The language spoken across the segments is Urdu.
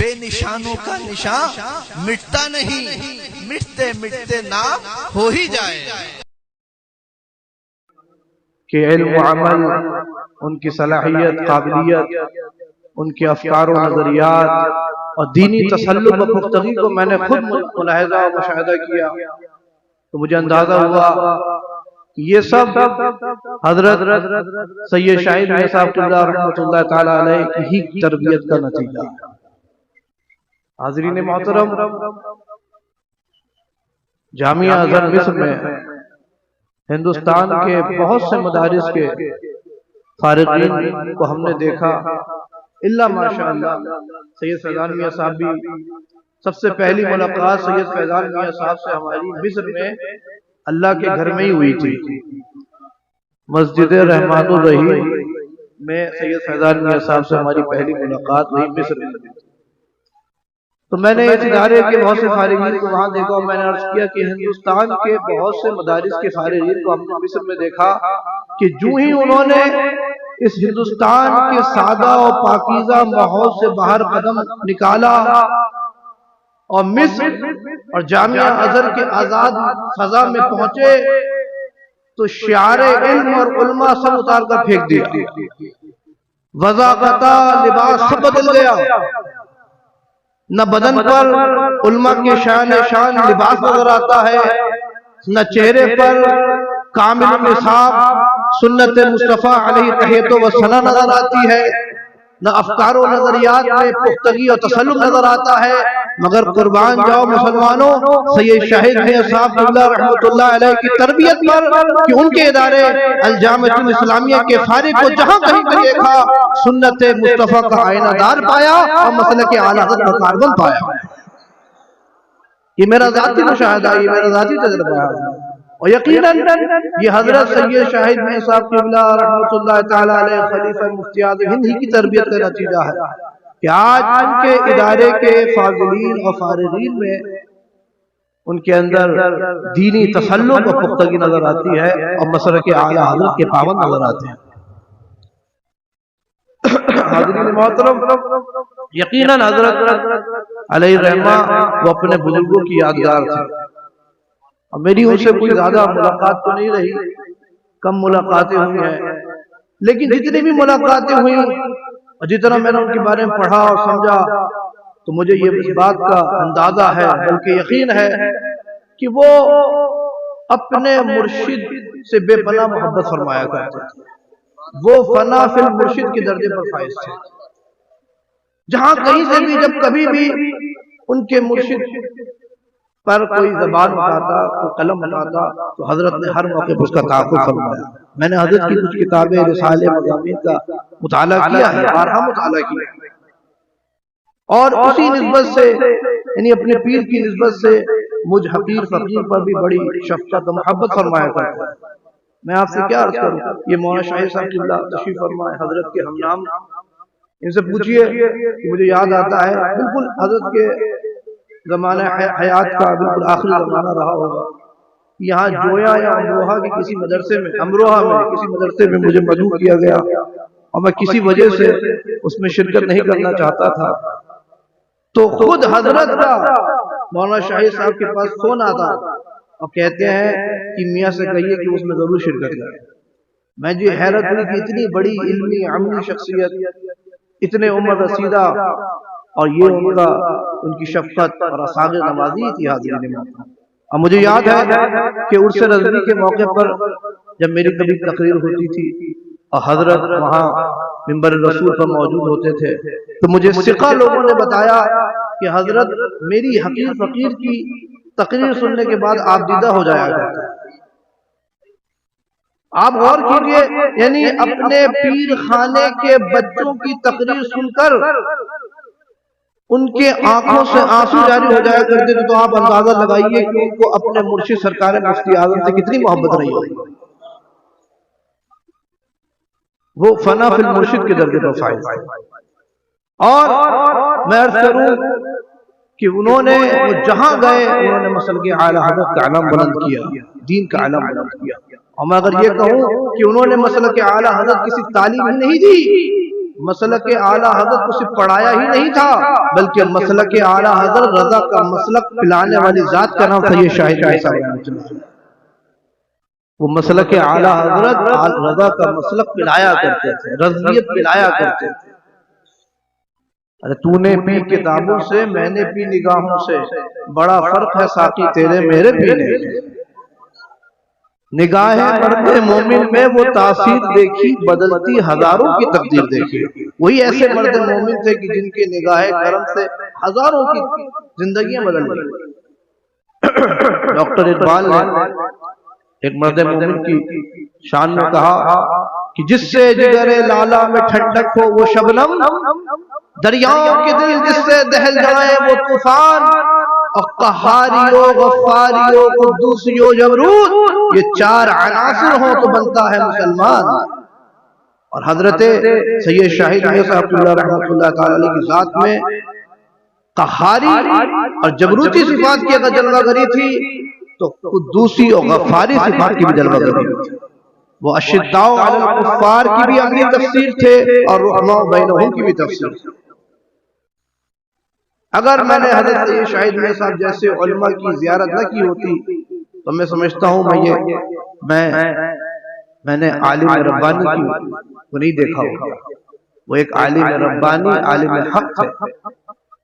بے نشانوں کا نشان مٹتا نہیں، مٹتے مٹتے نام ہو ہی جائے۔ کہ علم و عمل، ان کی صلاحیت، قابلیت، ان کے افکار و نظریات اور دینی تسلط و پختگی کو میں نے خود ملاحظہ و مشاہدہ کیا تو مجھے اندازہ ہوا کہ یہ سب حضرت سید شاہد میاں صاحب اللہ رحمۃ اللہ تعالی علیہ کی ہی تربیت کا نتیجہ ہے۔ حاضرین محترم، جامعہ ازہر مصر میں ہندوستان کے بہت سے مدارس کے فارغین کو ہم نے دیکھا، اللہ ماشاءاللہ سید فیضان میاں صاحب بھی۔ سب سے پہلی ملاقات سید فیضان میاں صاحب سے ہماری مصر میں اللہ کے گھر میں ہی ہوئی تھی، مسجد رحمت الرحیم میں سید فیضان میاں صاحب سے ہماری پہلی ملاقات ہوئی مصر میں۔ تو میں نے اس ادارے کے بہت سے فارغین کو وہاں دیکھا اور میں نے عرض کیا کہ ہندوستان کے بہت سے مدارس کے فارغین کو ہم نے مصر میں دیکھا کہ جو ہی انہوں نے اس ہندوستان کے سادہ اور پاکیزہ ماحول سے باہر قدم نکالا اور مصر اور جامعہ ازہر کے آزاد فضا میں پہنچے تو شعار علم اور علماء سب اتار کر پھینک دیا، وضاقتہ لباس سب بدل گیا، نہ بدن پر علماء کے شان لباس نظر آتا ہے، نہ چہرے پر کامل نصاب سنت مصطفیٰ علیہ تحیت و ثنا نظر آتی ہے، نہ افکار و نظریات میں پختگی اور تسلط نظر آتا ہے، مگر قربان جاؤ مسلمانوں سید شاہد میاں صاحب اللہ رحمۃ اللہ علیہ کی تربیت پر کہ ان کے ادارے الجامعہ الاسلامیہ کے فارغ کو جہاں کہیں بھی دیکھا سنت مصطفیٰ کا آئینہ دار پایا اور مسلک اعلی حضرت کا کاربن پایا۔ یہ میرا ذاتی مشاہدہ، یہ میرا ذاتی تجربہ ہے، اور یقیناً یہ حضرت سید شاہد میاں صاحب قبلہ رحمۃ اللہ تعالی علیہ خلیفہ مفتی اعظم ہند ہی کی تربیت کا نتیجہ ہے کہ آج ان کے ادارے کے فاضلین اور فارغین میں ان کے اندر دینی تسلط و پختگی نظر آتی ہے اور مسلک اعلی حضرت کے پابند نظر آتے ہیں۔ حاضرین محترم، یقیناً حضرت علیہ رحمہ وہ اپنے بزرگوں کی یادگار تھے، اور میری ان سے کوئی زیادہ ملاقات تو نہیں رہی، کم ملاقاتیں ہوئی ہیں، لیکن جتنی بھی ملاقاتیں ہوئی اور جتنا میں نے ان کے بارے میں پڑھا اور سمجھا تو مجھے یہ اس بات کا اندازہ ہے بلکہ یقین ہے کہ وہ اپنے مرشد سے بے پناہ محبت فرمایا کرتے تھے، وہ فنا فی المرشد کے درجے پر فائز تھے۔ جہاں کہیں سے بھی جب کبھی بھی ان کے مرشد پر کوئی زبان اٹھاتا، کوئی قلم اٹھاتا تو حضرت نے ہر موقع پر اس کا تحفظ فرمایا۔ میں نے حضرت کی کچھ کتابیں رسالے مضامین کا مطالعہ کیا ہے، بارہا مطالعہ کیا ہے، اور اسی نسبت سے یعنی اپنے پیر کی نسبت سے مجھ حقیر فقیر پر بھی بڑی شفقت و محبت فرمایا کرتا ہے۔ میں آپ سے کیا عرض کروں، یہ مولانا شاہد صاحب کی اللہ تشریف فرمائے، حضرت کے ہم نام، ان سے پوچھئے کہ مجھے یاد آتا ہے بالکل حضرت کے زمانہ حیات کا بالکل آخری زمانہ رہا ہوگا، یہاں جویا یا امروہہ کی کسی مدرسے میں، امروہہ میں کسی مدرسے میں مجھے مدعو کیا گیا اور میں کسی وجہ سے اس میں شرکت نہیں کرنا چاہتا تھا، تو خود حضرت کا مولانا شاہد صاحب کے پاس فون آتا اور کہتے ہیں کہ میاں سے کہیے کہ اس میں ضرور شرکت کریں۔ میں جی حیرت ہوئی کہ اتنی بڑی علمی عملی شخصیت، اتنے عمر رسیدہ، اور یہ ان کی شفقت اور اساغر نوازی تھی۔ حاضرین محترم، اور مجھے یاد ہے کہ عرس رضوی کے موقع پر جب میری کبھی تقریر ہوتی تھی اور حضرت وہاں منبر رسول پر موجود ہوتے تھے تو مجھے ثقہ لوگوں نے بتایا کہ حضرت میری حقیر فقیر کی تقریر سننے کے بعد آپ دیدہ ہو جایا کرتے ہیں۔ آپ غور کیجئے، یعنی اپنے پیر خانے کے بچوں کی تقریر سن کر ان کے آنکھوں سے آنسو جاری ہو جایا کرتے تھے، تو آپ اندازہ لگائیے کہ ان کو اپنے مرشد سرکار مفتی اعظم سے کتنی محبت رہی ہوگی۔ وہ فنا فی المرشد کے درجے پر فائز، اور میں عرض کروں کہ انہوں نے جہاں گئے انہوں نے مسلک اعلی حضرت کا علم بلند کیا، دین کا علم بلند کیا۔ اور میں اگر یہ کہوں کہ انہوں نے مسلک اعلی حضرت کسی تعلیم ہی نہیں دی مسلک اعلیٰ حضرت کو صرف پڑھایا ہی نہیں تھا بلکہ مسلک اعلیٰ حضرت رضا کا مسلک پلانے والی ذات کا نام سید شاہد میاں صاحب۔ وہ مسلک اعلیٰ حضرت رضا کا مسلک پلایا کرتے تھے، رضویت پلایا کرتے تھے۔ ارے تو نے پی کتابوں سے، میں نے پی نگاہوں سے، بڑا فرق ہے ساقی تیرے میرے پینے۔ نگاہ مرد مومن میں وہ تاثیر دیکھی، بدلتی ہزاروں کی تقدیر دیکھی۔ وہی ایسے مرد مومن تھے کہ جن کے نگاہ کرم سے ہزاروں کی زندگیاں بدل گئی۔ ڈاکٹر اقبال نے ایک مرد مومن کی شان میں کہا کہ جس سے جگر لالا میں ٹھنڈک ہو وہ شبنم، دریاؤں کے دل جس سے دہل جائے وہ طوفان، اور قہاری و غفاری و قدوسی و جبروت، یہ چار عناصر ہوں تو بنتا ہے مسلمان۔ اور حضرت سید شاہد میاں صاحب رحمۃ اللہ تعالی علیہ کی ذات میں قہاری اور جبروتی صفات کی اگر جلوہ گری تھی تو قدوسی اور غفاری صفات کی بھی جلوہ گری تھی۔ وہ اشداء علی الکفار کی بھی اپنی تفسیر تھے اور رحماء بینہم کی بھی تفسیر تھی۔ اگر میں نے حضرت سید شاہد میاں صاحب جیسے علماء کی زیارت نہ کی ہوتی تو میں سمجھتا ہوں میں نے عالم ربانی کو نہیں دیکھا ہوگا۔ وہ ایک عالم ربانی، عالم حق تھے،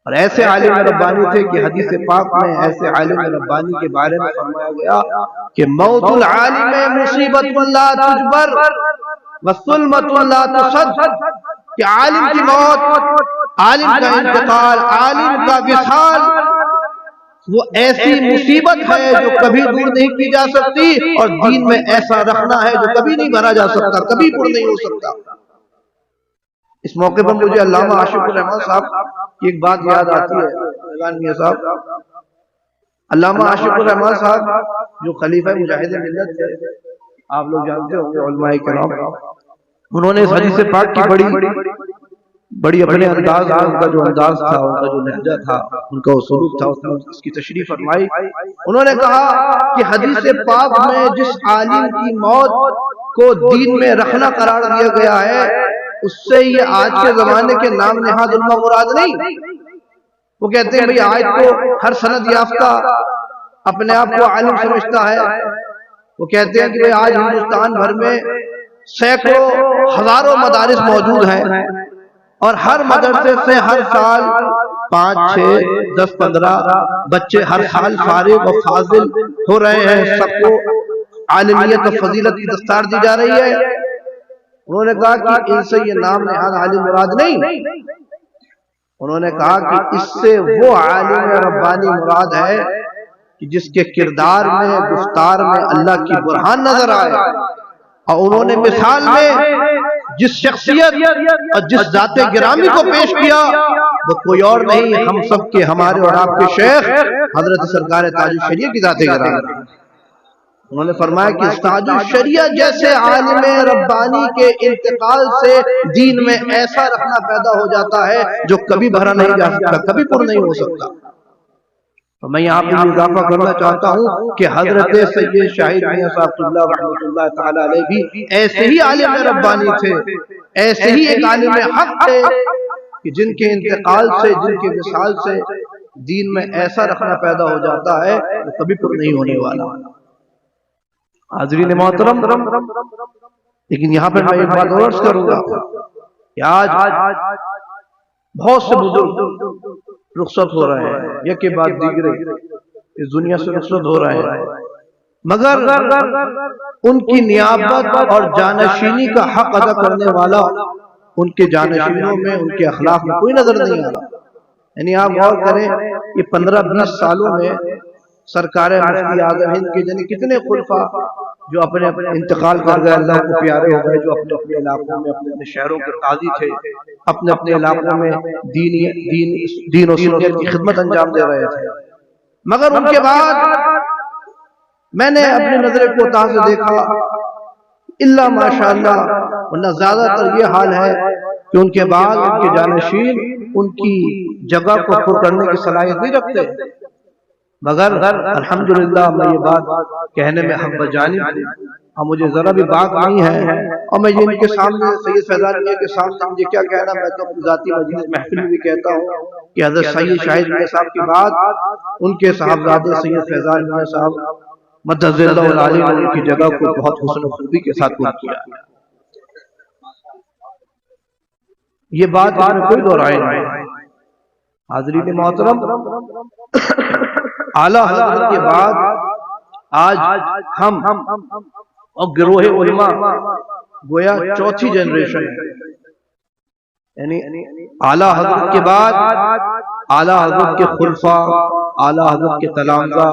اور ایسے عالم ربانی تھے کہ حدیث پاک میں ایسے عالم ربانی کے بارے میں فرمایا گیا کہ موت العالم مصیبت لا تجبر وسلمت لا تصد، کہ عالم کی موت، عالم کا انتقال، عالم کا وصال وہ ایسی مصیبت ہے جو کبھی دور نہیں کی جا سکتی، اور دین میں ایسا رکھنا ہے جو کبھی نہیں بھرا جا سکتا، کبھی پر نہیں ہو سکتا۔ اس موقع پر مجھے علامہ عاشق الرحمن صاحب کی ایک بات یاد آتی ہے۔ میاں صاحب، علامہ عاشق الرحمن صاحب جو خلیفہ مجاہد ملت تھے، آپ لوگ جانتے ہوں گے، علماء کرام، انہوں نے اس حدیث پاک کی بڑی اپنے انداز میں، ان کا جو انداز تھا، ان کا جو لہجہ تھا، ان کا سلوک تھا، اس کی تشریح فرمائی۔ انہوں نے کہا کہ حدیث پاک میں جس عالم کی موت کو دین میں رکھنا قرار دیا گیا ہے، اس سے یہ آج کے زمانے کے نام نہاد علماء مراد نہیں۔ وہ کہتے ہیں بھئی آج تو ہر سند یافتہ اپنے آپ کو عالم سمجھتا ہے۔ وہ کہتے ہیں کہ بھئی آج ہندوستان بھر میں سینکڑوں ہزاروں مدارس موجود ہیں، اور ہر مدرسے سے ہر سال 5، 6، 10، 15 بچے ہر سال فارغ و فاضل ہو رہے ہیں، سب کو عالمیت و فضیلت کی دستار دی جا رہی ہے۔ انہوں نے کہا کہ ان سے یہ نام نہاد عالم مراد نہیں، انہوں نے کہا کہ اس سے وہ عالم ربانی مراد ہے کہ جس کے کردار میں، گفتار میں اللہ کی برہان نظر آئے، اور انہوں نے مثال میں جس شخصیت اور جس ذات گرامی کو پیش کیا وہ کوئی اور نہیں، ہم سب کے، ہمارے اور آپ کے شیخ حضرت سرکار تاج الشریعہ کی ذات گرامی۔ انہوں نے فرمایا کہ تاج الشریعہ جیسے عالم ربانی کے انتقال سے دین میں ایسا رکھنا پیدا ہو جاتا ہے جو کبھی بھرا نہیں جا سکتا، کبھی پر نہیں ہو سکتا۔ تو میں یہاں پر اضافہ کرنا چاہتا ہوں کہ حضرت سید شاہد میاں صاحب رحمۃ اللہ تعالی علیہ بھی ایسے ہی عالم ربانی تھے، ایسے ہی ایک عالم حق تھے کہ جن کے انتقال سے، جن کے وصال سے دین میں ایسا رکھنا پیدا ہو جاتا ہے وہ کبھی پر نہیں ہونے والا۔ حاضرین محترم، لیکن یہاں پر میں ایک بات اور عرض کروں گا کہ آج بہت سے بزرگ رخصت ہو رہے ہیں، یہ کے بعد دیگرے اس دنیا سے رخصت ہو رہے ہیں، مگر ان کی نیابت اور جانشینی کا حق ادا کرنے والا ان کے جانشینوں میں، ان کے اخلاق میں کوئی نظر نہیں آ رہا۔ یعنی آپ غور کریں یہ 15-20 سالوں میں سرکار مفتی اعظم ہند کے یعنی کتنے خلفاء جو اپنے انتقال کر گئے، اللہ کو پیارے ہو گئے، جو اپنے اپنے علاقوں میں، اپنے شہروں کے قاضی تھے، اپنے اپنے علاقوں میں دین و سنت کی خدمت انجام دے رہے تھے، مگر ان کے بعد میں نے اپنی نظر کوتاہ سے دیکھا الا ماشاءاللہ، ورنہ زیادہ تر یہ حال ہے کہ ان کے بعد ان کے جانشین ان کی جگہ کو پر کرنے کی صلاحیت نہیں رکھتے، مگر الحمدللہ میں یہ بات کہنے میں حق بجانب مجھے ذرا بھی باک نہیں ہے، اور میں یہ ان کے سامنے سید فیضان میاں کے سامنے مجھے کیا کہنا، میں تو اپنی ذاتی مجلس محفل میں بھی کہتا ہوں کہ حضرت سید شاہد میاں صاحب کی بات ان کے صاحبزادے سید فیضان میاں صاحب مدد اللہ العالی نے ان کی جگہ کو بہت حسن و خوبی کے ساتھ پورا کیا۔ یہ بات اس میں کوئی دو رائے نہیں۔ حاضرین محترم، اعلیٰ حضرت کے بعد آج ہم اور گروہ علماء گویا چوتھی جنریشن ہے، یعنی اعلیٰ حضرت کے بعد اعلیٰ حضرت کے خلفاء، اعلیٰ حضرت کے تلامذہ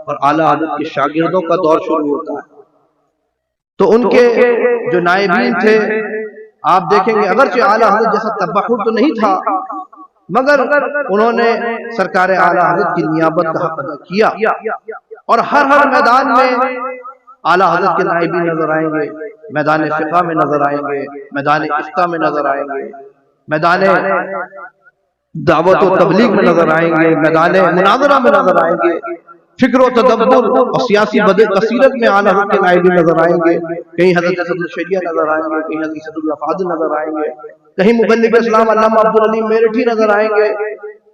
اور اعلیٰ حضرت کے شاگردوں کا دور شروع ہوتا ہے۔ تو ان کے جو نائبین تھے آپ دیکھیں گے اگرچہ اعلیٰ حضرت جیسا تبحر تو نہیں تھا، مگر انہوں نے سرکار اعلیٰ حضرت کی نیابت کا حق ادا کیا، اور ہر میدان میں اعلیٰ حضرت کے نائبین نظر آئیں گے، میدان فقہ میں نظر آئیں گے، میدان افتاء میں نظر آئیں گے، میدان دعوت و تبلیغ میں نظر آئیں گے، میدان مناظرہ میں نظر آئیں گے، فکر و تدبر اور سیاسی بصیرت میں اعلیٰ حضرت کے نائبین نظر آئیں گے۔ کہیں حضرت اسد الشریعہ نظر آئیں گے، کہیں حضرت اسد اللہ فاضل نظر آئیں گے، کہیں مبلغ اسلام علامہ عبدالعلیم میرٹھی نظر آئیں گے،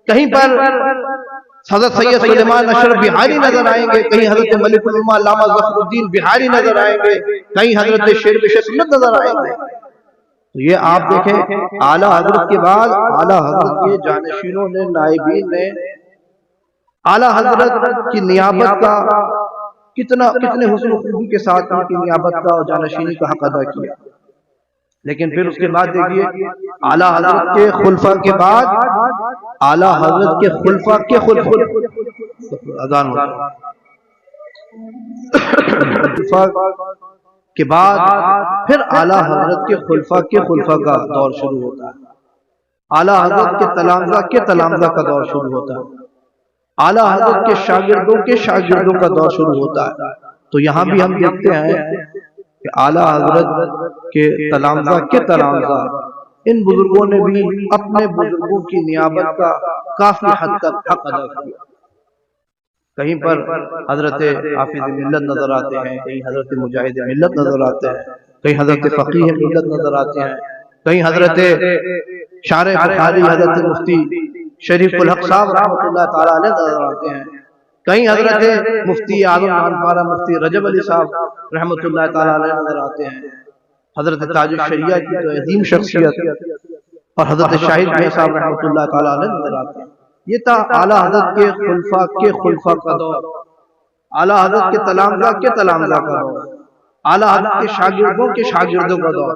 کہیں پر حضرت سید سلیمان اشرف بہاری نظر آئیں گے، کہیں حضرت ملک العلماء علامہ ظفر الدین بہاری نظر آئیں گے، کہیں حضرت شیر بشر سنت نظر آئیں گے۔ تو یہ آپ دیکھیں اعلیٰ حضرت کے بعد اعلیٰ حضرت کے جانشینوں نے، نائبین نے اعلیٰ حضرت کی نیابت کا کتنے حسن و خوبی کے ساتھ ان کی نیابت کا اور جانشینی کا حق ادا کیا۔ لیکن پھر اس کے بعد دیکھیے اعلیٰ حضرت کے خلفاء کے بعد اعلیٰ حضرت کے خلفاء کے اذان ہوتا کے بعد پھر اعلیٰ حضرت کے خلفاء کا دور شروع ہوتا ہے، اعلیٰ حضرت کے تلامذہ کا دور شروع ہوتا ہے، اعلیٰ حضرت کے شاگردوں کا دور شروع ہوتا ہے۔ تو یہاں بھی ہم دیکھتے ہیں کہ اعلیٰ حضرت کے تلامذہ ان بزرگوں نے بھی اپنے بزرگوں کی نیابت کا کافی حد تک حق ادا کیا۔ کہیں پر حضرت حافظ ملت نظر آتے ہیں، کہیں حضرت مجاہد ملت نظر آتے ہیں، کہیں حضرت فقیہ ملت نظر آتے ہیں، کہیں حضرت شارح بخاری حضرت مفتی شریف الحق صاحب رحمۃ اللہ تعالیٰ علیہ نظر آتے ہیں، کہیں حضرت مفتی اعظم خانپارہ مفتی رجب علی صاحب رحمۃ اللہ تعالیٰ علیہ نظر آتے ہیں، حضرت تاج الشریعہ کی تو عظیم شخصیت اور حضرت شاہد میاں صاحب رحمۃ اللہ تعالیٰ علیہ نظر آتے ہیں۔ یہ تھا اعلیٰ حضرت کے خلفاء کا دور، اعلیٰ حضرت کے تلامذہ کا دور، اعلیٰ حضرت کے شاگردوں کا دور،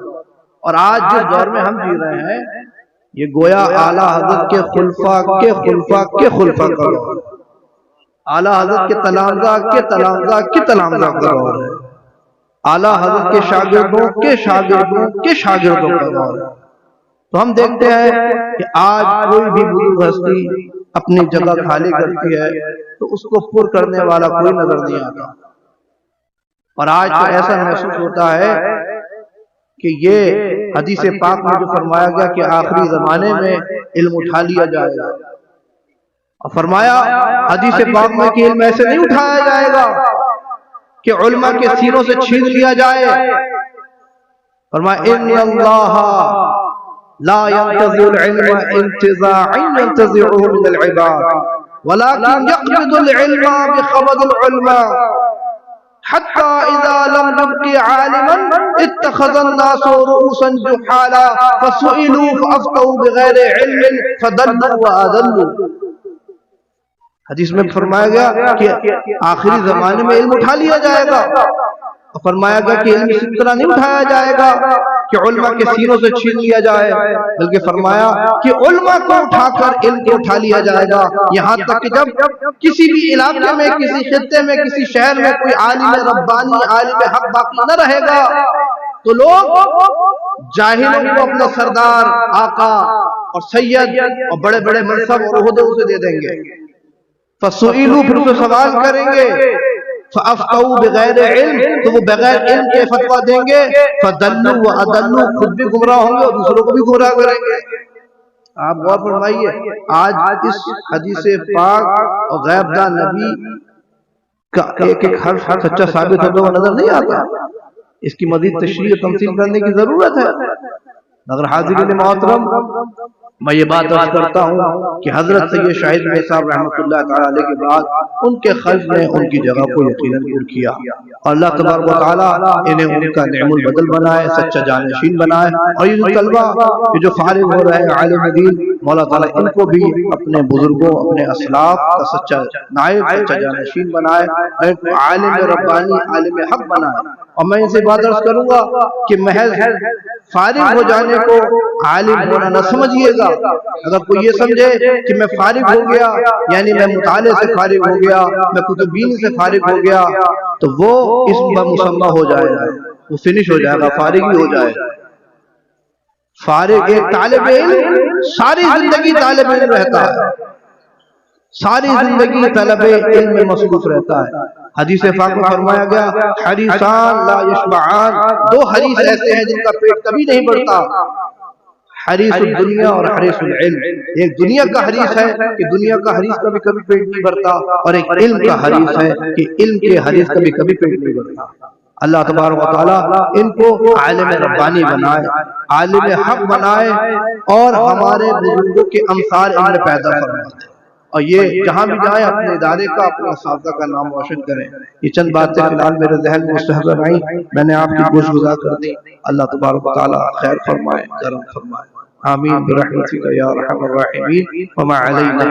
اور آج جس دور میں ہم جی رہے ہیں یہ گویا اعلیٰ حضرت کے خلفاء کا دور، اعلیٰ حضرت کے تلامذہ کا دور ہے، اعلیٰ حضرت کے شاگردوں کا دور ہے۔ تو ہم دیکھتے ہیں کہ آج کوئی بھی بزرگ ہستی اپنی جگہ خالی کرتی ہے تو اس کو پر کرنے والا کوئی نظر نہیں آتا، اور آج تو ایسا محسوس ہوتا ہے کہ یہ حدیث پاک میں جو فرمایا گیا کہ آخری زمانے میں علم اٹھا لیا جائے گا، اور فرمایا حدیث پاک میں کہ علم ایسے نہیں اٹھایا جائے گا کہ علماء کے سینوں سے چھین لیا جائے، فرمایا ان اللہ لا ينتزع العلم انتزاعا ينتزعه من العباد ولكن يقبض العلم بقبض العلماء حتى اذا لم يبق عالما اتخذ الناس رؤوسا جحالا فسئلوا فافتوا بغير علم فضلوا واضلوا۔ حدیث میں فرمایا گیا کہ آخری زمانے میں علم اٹھا لیا جائے گا، اور فرمایا گیا کہ علم اسی طرح نہیں اٹھایا جائے گا کہ علماء کے سینوں سے چھین لیا جائے، بلکہ فرمایا کہ علماء کو اٹھا کر علم کو اٹھا لیا جائے گا، یہاں تک کہ جب کسی بھی علاقے میں، کسی خطے میں، کسی شہر میں کوئی عالم ربانی، عالم حق باقی نہ رہے گا تو لوگ جاہلوں کو اپنا سردار، آقا اور سید اور بڑے بڑے منصب اور عہدے اسے دے دیں گے، فسئلوا پھر اسے سوال کریں گے، فافتوا بغیر علم تو وہ بغیر علم کے فتویٰ دیں گے، فضلوا واضلوا خود بھی گمراہ ہوں گے اور دوسروں کو بھی گمراہ کریں گے۔ آپ غور فرمائیے آج اس حدیث پاک اور غیب دان نبی کا ایک حرف سچا ثابت ہوتا ہوا نظر نہیں آتا، اس کی مزید تشریح و تمثیل کرنے کی ضرورت ہے؟ مگر حاضرین محترم، میں یہ بات عرض کرتا ہوں کہ حضرت سید شاہد میں صاحب رحمۃ اللہ تعالیٰ علیہ کے بعد ان کے خلف نے ان کی جگہ کو یقیناً پر کیا، اور اللہ تبارک و تعالیٰ انہیں ان کا نعم البدل بنائے، سچا جانشین بنائے، اور یہ جو طلبہ یہ جو فارغ ہو رہے ہیں عالم دین، مولا تعالیٰ ان کو بھی اپنے بزرگوں، اپنے اسلاف کا سچا نائب، سچا جانشین بنائے، ایک عالم ربانی، عالم حق بنائے۔ اور میں ان سے بات عرض کروں گا کہ محض فارغ ہو جانے کو عالم ہونا نہ سمجھیے گا۔ اگر کوئی یہ سمجھے کہ میں فارغ ہو گیا یعنی میں مطالعے سے فارغ ہو گیا، میں کتب بینی سے فارغ ہو گیا، تو وہ اس پر مسمى ہو جائے گا، وہ فنش ہو جائے گا، فارغ ہی ہو جائے گا۔ فارغ ایک طالب علم ساری زندگی طالب علم رہتا ہے، ساری زندگی طلب علم میں مصروف رہتا ہے۔ حدیث پاک میں فرمایا گیا حریصان لا یشبعان، دو حریص ایسے ہیں جن کا پیٹ کبھی نہیں بھرتا، حریص الدنیا اور حریص العلم۔ ایک دنیا کا حریص ہے کہ دنیا کا حریص کبھی کبھی پیٹ نہیں بھرتا، اور ایک علم کا حریص ہے کہ علم کے حریص کبھی کبھی پیٹ نہیں بھرتا۔ اللہ تبارک و تعالیٰ ان کو عالم ربانی بنائے، عالم حق بنائے، اور ہمارے بزرگوں کے امثال ان میں پیدا فرمائے، اور یہ جہاں بھی جائیں اپنے ادارے کا، اپنے اساتذہ کا نام روشن کریں۔ یہ چند باتیں فی الحال میرے ذہن میں مستحضر آئیں، میں نے آپ کی گوش گزار کر دی۔ اللہ تبارک و تعالیٰ خیر فرمائے، کرم فرمائے، آمین برحمتک یا ارحم الراحمین، وما علینا